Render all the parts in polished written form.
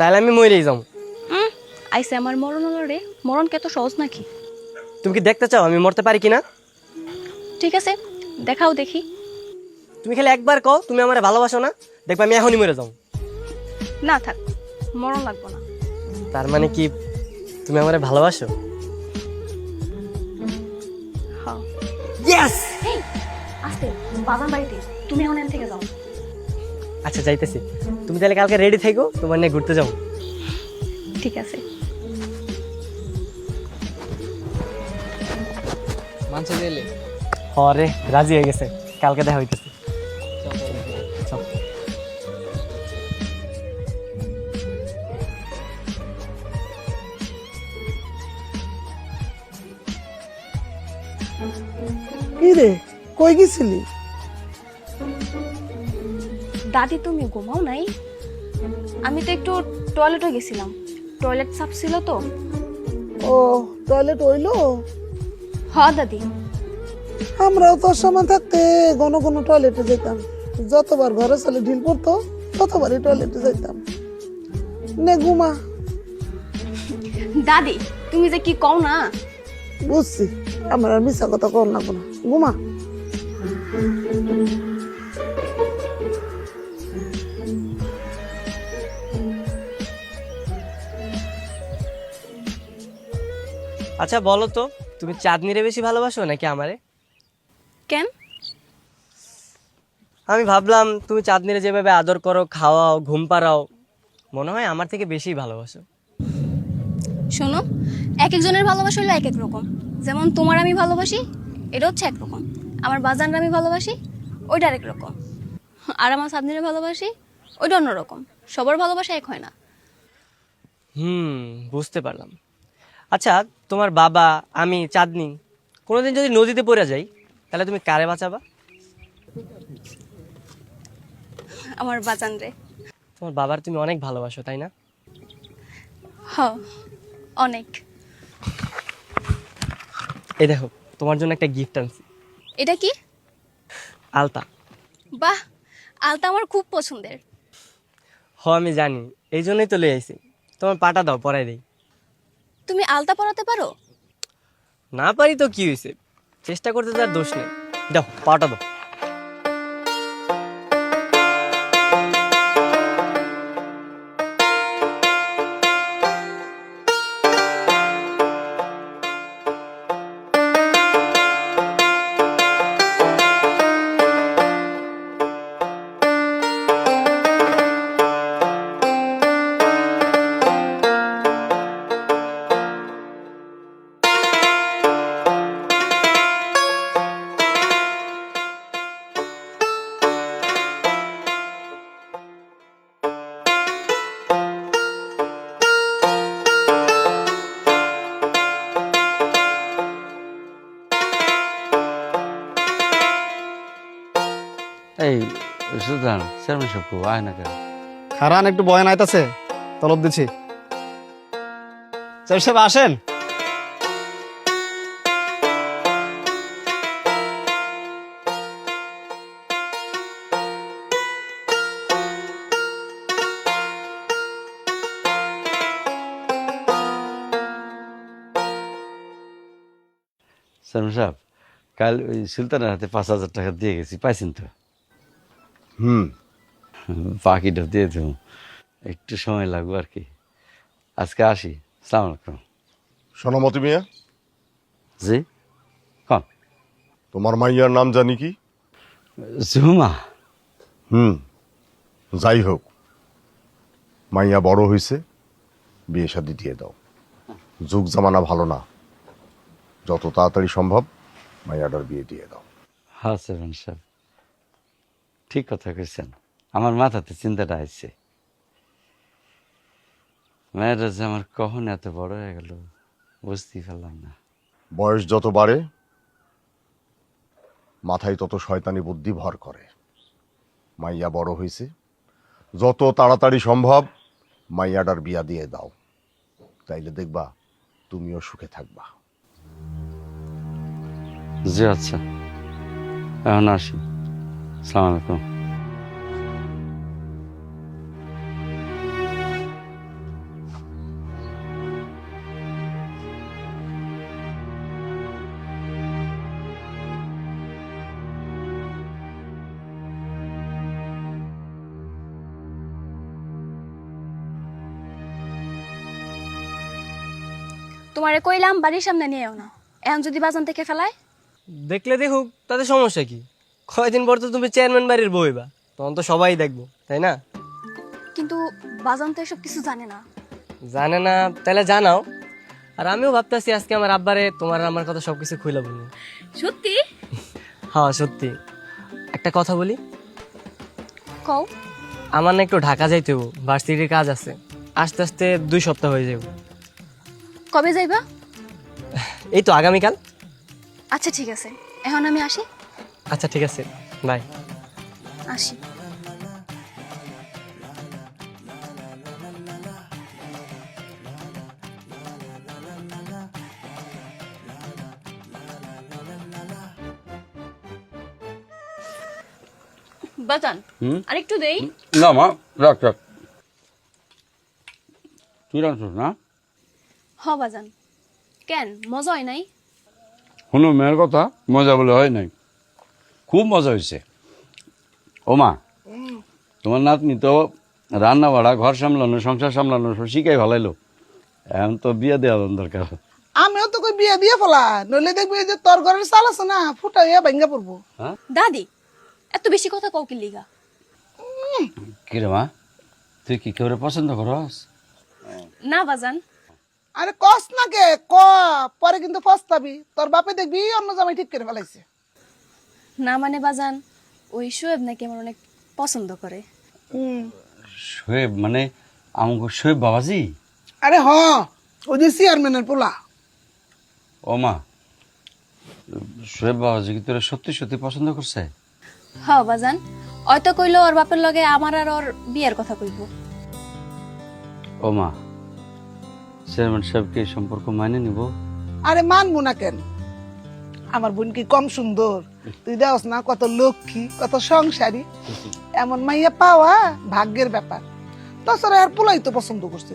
তাহলে আমি মরেই যাবো। আইসে আমার মরণ হলো রে, মরণ কে তো সহজ নাকি? তুমি কি দেখতে চাও আমি মরতে পারি কিনা? ঠিক আছে, দেখাও দেখি। তুমি খালি একবার কও তুমি আমার ভালোবাসো না, দেখবা আমি এখনই মরে যাবো। না থাক, মরণ লাগবো না। তার মানে কি তুমি আমার ভালোবাসো? হ্যাঁ। ইয়েস। এই আস্তে, বাজার বাড়িতে, তুমি এখন এখান থেকে যাও। আচ্ছা যাইতেছি, তুমি তাহলে কালকে রেডি থেকো, তোমার নিয়ে ঘুরতে যাবো। ঠিক আছে। মানছে দিলে হরে রাজি হয়ে গেছে, কালকে দেখা হইতেছে। চল। কি রে, কই গেছিলি? দাদি তুমি ঘুমাও নাই? আমি তো একটু টয়লেটে গেছিলাম, টয়লেট সাফ ছিল তো। ও, টয়লেট হইলো? হ দাদি। আমরাও তোর সময় থাকতে ঘন ঘন টয়লেটে যেতাম। যতবার ঘরে চলে ঢিল পড়তো ততবারই টয়লেটে যেতাম। নে ঘুমা। দাদি তুমি যে কি কও না। বুঝছি, আমার আর মিশা কথা কর লাগবো না, ঘুমা। আচ্ছা বলো তো, তুমি চাঁদনিরে বেশি ভালোবাসো নাকি আমারে? কেন? আমি ভাবলাম তুমি চাঁদনিরে যেভাবে আদর করো, খাওয়াও, ঘুম পাড়াও, মনে হয় আমার থেকে বেশি ভালোবাসো। শোনো, এক একজনের ভালোবাসা হলো এক এক রকম। যেমন তোমার আমি ভালোবাসি, এটা হচ্ছে একরকম। আমার বাজানরা আমি ভালোবাসি, ওইটা আরেক রকম। আর আমার সাদনিরে ভালোবাসি, ওইটা অন্যরকম। সবার ভালোবাসা এক হয় না। বুঝতে পারলাম। আচ্ছা, তোমার বাবা, আমি, চাঁদনি কোনোদিন যদি নদীতে পড়ে যাই তাহলে তুমি কারে বাঁচাবা? আমার বাজান রে। তোমার বাবার তুমি অনেক ভালোবাসো তাই না? হ, অনেক। এই দেখো, তোমার জন্য একটা গিফট আনছি। এটা কি? আলতা। বাহ, আলতা আমার খুব পছন্দের। আমি জানি, এই জন্যই তো লই আইছি। তোমার পাটা দাও, পরাই দেই। তুমি আলতা পরাতে পারো? না পারি তো কি হয়েছে, চেষ্টা করতে তার দোষ নেই। দাও, পাটা দাও। এই সুলতান চেয়ারম্যান সাহেব খুব আয় না কেন? খারান একটু বয়ান আইতাছে, তলব দিছি। চেয়ারম্যান সাহেব আসেন। চেয়ারম্যান সাহেব, কাল ওই সুলতানের হাতে 5,000 টাকা দিয়ে গেছি, পাইছেন তো? বাকিটা দিয়ে দেবো, একটু সময় লাগবে আর কি। আজকে আসি, সালাম আলাইকুম। শোনো মতি মিয়া, জি কন। তোমার মাইয়ার নাম জানি কি? জুমা। যাই হোক, মাইয়া বড় হয়েছে, বিয়ে শাদী দিয়ে দাও। যুগ জামানা ভালো না, যত তাড়াতাড়ি সম্ভব মাইয়াটার বিয়ে দিয়ে দাও। হ্যাঁ চেয়ারম্যান সাহেব, ঠিক কথা কইছেন। আমার মাথাতে চিন্তাটা আসছে, মেয়েটা যে আমার কখন এত বড় হয়ে গেল বুঝতেই পারলাম না। বয়স যত বাড়ে মাথায় তত শয়তানি বুদ্ধি ভর করে। মাইয়া বড় হয়েছে, যত তাড়াতাড়ি সম্ভব মাইয়াটার বিয়া দিয়ে দাও, তাইলে দেখবা তুমিও সুখে থাকবা। জি আচ্ছা, এখন আসি, সালাম আলাইকুম। তোমারে কইলাম বাড়ির সামনে নিয়েও না, এখন যদি বাজান থেকে ফেলায়? দেখলে দেখুক, তাতে সমস্যা কি? কয়দিন পর তো তুমি চেয়ারম্যান বাড়ির বইবা, তখন তো সবাই দেখবো, তাই না? কিন্তু বাজান তো এসব কিছু জানে না। জানে না? তাহলে জানাও। আর আমিও ভাবতেছি আজকে আমার আব্বারে তোমার আর আমার কথা সবকিছু খুলে বলবো। সত্যি? হ্যাঁ সত্যি। একটা কথা বলি, কও। আমার না একটু ঢাকা যাইতে হবো, ভার্সিটির কাজ আছে। আস্তে আস্তে 2 সপ্তাহ হয়ে যাব। কবে যাইবা? এই তো আগামীকাল। আচ্ছা ঠিক আছে, এখন আমি আসি। আচ্ছা ঠিক আছে, বাই। আসি। বাজান আরেকটু দেই। না মা, রাখ রাখ। তুই রাখছিস না? হ বাজান। কেন, মজা হয় নাই? শোনো, মেয়ের কথা মজা বলে হয় নাই, খুব মজা হয়েছে। ও মা, তোমার নাতনি তো রান্না বাড়া, ঘর সামলানো, সংসার সামলানো সব শিখাই ভালাইলো। এখন তো বিয়ে দেওয়া দরকার। আমিও তো কই বিয়া দিয়ে ফেলা, নইলে দেখবি এই যে তোর ঘরের চাল আছে না, ফুটা হইয়া ভাঙ্গা পড়বো। দাদি এত বেশি কথা কও কি লিগা? কিরে মা, তুই কি কেউ পছন্দ করস? না বাজান। আরে কস না কে ক, পরে কিন্তু পস্তাবি। তোর বাপে দেখবি অন্য জামাই ঠিক করে ফেলাইছে। না মানে বাজান, ওই শোয়েব নাকি আমার অনেক পছন্দ করে। শোয়েব মানে আমাকে শোয়েব বাবাজি? আরে হ, ওই যে চেয়ারম্যানের পোলা। ও মা, শোয়েব বাবাজি কি তোরা সত্যি সত্যি পছন্দ করছে? হ বাজান, হয়তো কইলো ওর বাপের লগে আমার আর ওর বিয়ের কথা কইব। ও মা, চেয়ারম্যান সাহেবকে এই সম্পর্ক মাইনে নিব? আরে মানবো না কেন? আমার বোন কি কম সুন্দর? তুই দেওস না কত লক্ষ্মী, কত সংসারী। এমন মাইয়া পাওয়া ভাগ্যের ব্যাপার। তাছাড়া আর পোলাই তো পছন্দ করছে।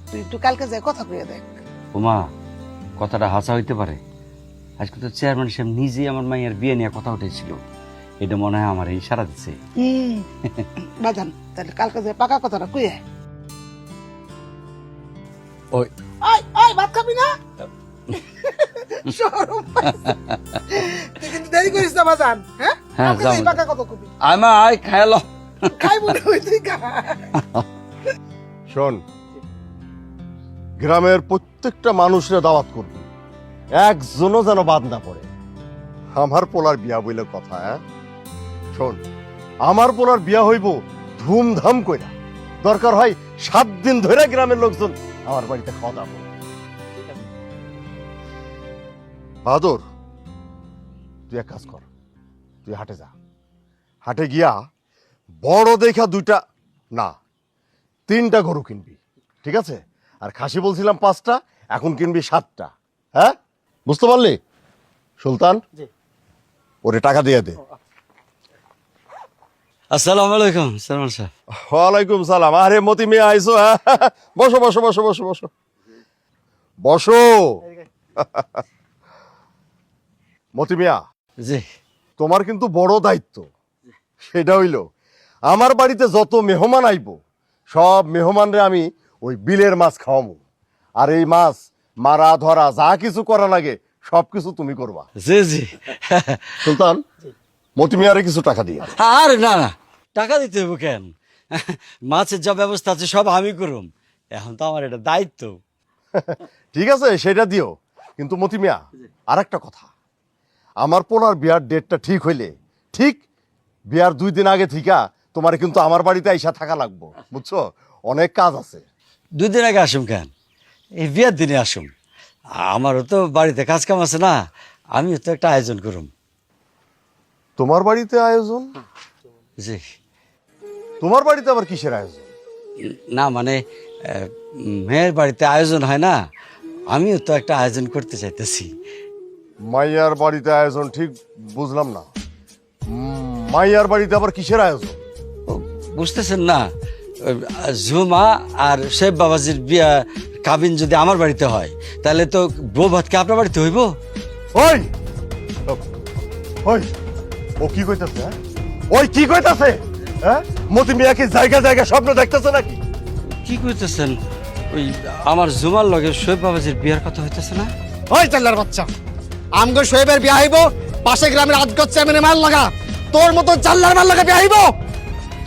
তুই একটু কালকে যাই কথা কইয়া দেখ। ও মা, কথাটা হাসা হইতে পারে। আজকে তো চেয়ারম্যান সাহেব নিজেই আমার মাইয়ের বিয়ে নিয়ে কথা উঠেছিল। এটা মনে হয় আমার ইশারা দিচ্ছে। বাজান, তাহলে কালকে যাই পাকা কথাটা কইয়া। ওই ওই ওই ভাত খাবি না? শরম পাইছে। তুই কিন্তু দেরি করিস না বাজান, হ্যাঁ? হ্যাঁ, কালকে যাবো। যাই পাকা কথা কবি। আমা আয় খায়ালো। খাইবো না ওই তুই খা। শোন, গ্রামের প্রত্যেকটা মানুষের দাওয়াত করবি, একজনও যেন বাদ না পড়ে। আমার পোলার বিয়া বইলে কথা। শোন, আমার পোলার বিয়া হইব ধুমধাম কইরা। দরকার হয় 7 দিন ধরে গ্রামের লোকজন আমার বাড়িতে খাওয়া দাওয়া করবে। বাহাদুর, তুই এক কাজ কর, তুই হাটে যা। হাটে গিয়া বড় দেখা 2টা না 3টা গরু কিনবি, ঠিক আছে? আর খাসি বলছিলাম 5টা, এখন কিনবি 7টা। হ্যাঁ, বুঝতে পারলি? সুলতান, ওরে টাকা দিয়ে দে। আসসালামু আলাইকুম চেয়ারম্যান সাহেব। ওয়ালাইকুম সালাম। আরে মতি মিয়া আইসো? হ্যাঁ, বসো বসো বসো বসো বসো বসো। মতি মিয়া, জি। তোমার কিন্তু বড় দায়িত্ব। সেটা হইল, আমার বাড়িতে যত মেহমান আইব সব মেহমানরে আমি ওই বিলের মাছ খাওয়াবো। আর এই মাছ মারা ধরা যা কিছু করা লাগে সবকিছু তুমি করবা। জি জি। সুলতান, মতি মিয়ারে কিছু টাকা দিয়ে দে। আরে না না, টাকা দিতে হইব কেন? মাছের যা ব্যবস্থা আছে সব আমি করুম। এখন তো আমার এটা দায়িত্ব। ঠিক আছে, সেটা দিও। কিন্তু মতি মিয়া, আর একটা কথা, আমার পোলার বিয়ার ডেটটা ঠিক হইলে ঠিক বিয়ার 2 দিন আগে থিকা তোমার কিন্তু আমার বাড়িতে আইসা থাকা লাগবো, বুঝছো? অনেক কাজ আছে। 2 দিন আগে আসুম কেন? এই বিয়ের দিনে আসুম। আমারও তো বাড়িতে কাজ কাম আছে না, আমিও তো একটা আয়োজন করুম। তোমার বাড়িতে আয়োজন? জি। তোমার বাড়িতে আবার কিসের আয়োজন? না মানে মেয়ের বাড়িতে আয়োজন হয় না, আমিও তো একটা আয়োজন করতে চাইতেছি। মাইয়ার বাড়িতে আয়োজন ঠিক বুঝলাম না। মাইয়ার বাড়িতে আবার কিসের আয়োজন? ও, বুঝতেছেন না? ঝুমা আর শেখ বাবাজির বিয়া কাবিন যদি আমার বাড়িতে হয়, তাহলে তো বউ ভাতকে আপনার বাড়িতে হইব। ওই ওই, ও কি কইতাছে? ওই কি কইতাছে? হ্যাঁ, মতি মিয়া কি জায়গা জায়গা স্বপ্ন দেখতেছে নাকি? কি কইতেছেন? ওই আমার জুমার লগে শোয়েব বাবাজির বিয়ার কথা হইতেছে না? ওই চাল্লার বাচ্চা, আমগো শোয়েবের বিয়া হইব পাশে গ্রামের আজগর চেয়ারম্যানের মাল লাগা, তোর মতো চাল্লার মাল লাগা বিয়া হইব?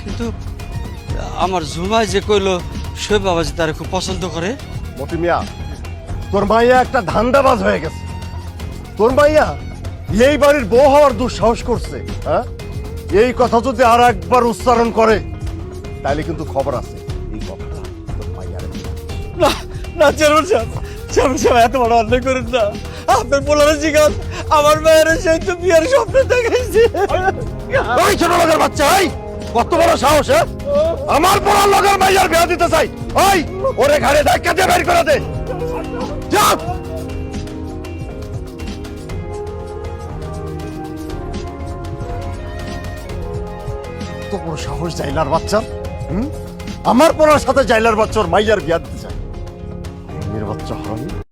কিন্তু আমার জুমায় যে কইলো শোয়েব বাবাজি তারে খুব পছন্দ করে। মতি মিয়া, তোর মাইয়া একটা ধান্দাবাজ হয়ে গেছে। তোর মাইয়া এই বাড়ির বউ হওয়ার দুঃসাহস করছে। হ্যাঁ, এই কথা যদি আর একবার উচ্চারণ করে তাহলে কিন্তু খবর আছে এই কথাটা তোর মাইয়ারে বলবি। না না চেয়ারম্যান সাহেব, চেয়ারম্যান সাহেব এত বড় অন্যায় করেন না। আপনার পোলারে জিগান আমার মায়ের সেই তো বিয়ার স্বপ্ন দেখাইছে। ওই ছোট লোকের বাচ্চা, ওই কত বড় সাহস! হ্যাঁ, আমার পড়ার লোকের মাইয়ার বিয়া দিতে চাই। ওই ওরে ঘাড়ে ধাক্কা দিয়ে বের করে দে। যা। কত বড় সাহস জাইলার বাচ্চা! আমার পড়ার সাথে জাইলার বাচ্চার মাইয়ার বিয়া দিতে চাই। মেয়ের বাচ্চা হারামি।